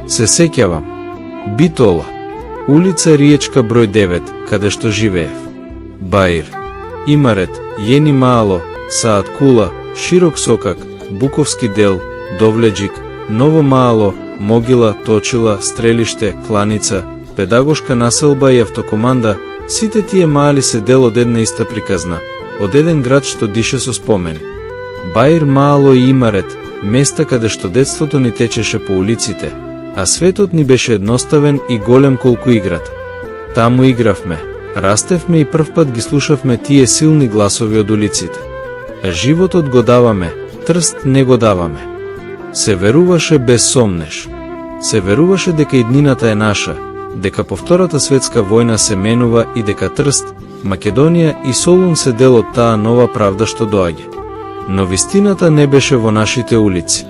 Се сеќавам. Битола. Улица Риечка број 9, каде што живеев. Баир. Имарет, Јени Маало, Саат Кула, Широк Сокак, Буковски дел, Довлеџик, Ново Маало, Могила, Точила, Стрелиште, Кланица, педагошка населба и автокоманда, сите тие маали се дел од една иста приказна, од еден град што дише со спомени. Баир, Маало и Имарет, места каде што детството ни течеше по улиците, а светот ни беше едноставен и голем колку играта. Таму игравме, растевме и првпат ги слушавме тие силни гласови од улиците. А животот го даваме, трст не го даваме. Се веруваше без сомнеш. Се веруваше дека иднината е наша, дека по Втората светска војна се менува и дека Трст, Македонија и Солун се дел од таа нова правда што доаѓа. Но вистината не беше во нашите улици.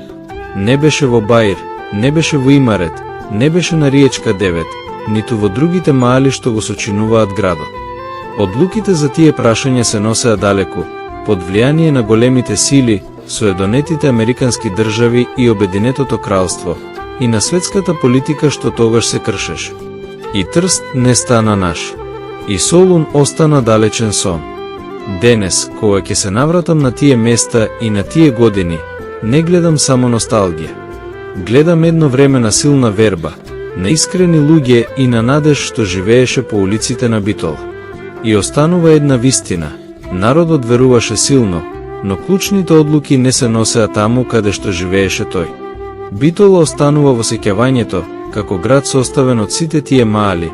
Не беше во Баир, не беше во Имарет, не беше на Риечка 9, ниту во другите маали што го сочинуваат градот. Одлуките за тие прашања се носеа далеку, под влијание на големите сили, соединетите американски држави и Обединетото кралство, и на светската политика што тогаш се кршеше. И Трст не стана наш. И Солун остана далечен сон. Денес, кога ќе се навратам на тие места и на тие години, не гледам само носталгија. Гледам едно време на силна верба, на искрени луѓе и на надеж што живееше по улиците на Битола. И останува една вистина. Народот веруваше силно, но клучните одлуки не се носеа таму каде што живееше тој. Битола останува во сеќавањето, како град составен од сите тие маали,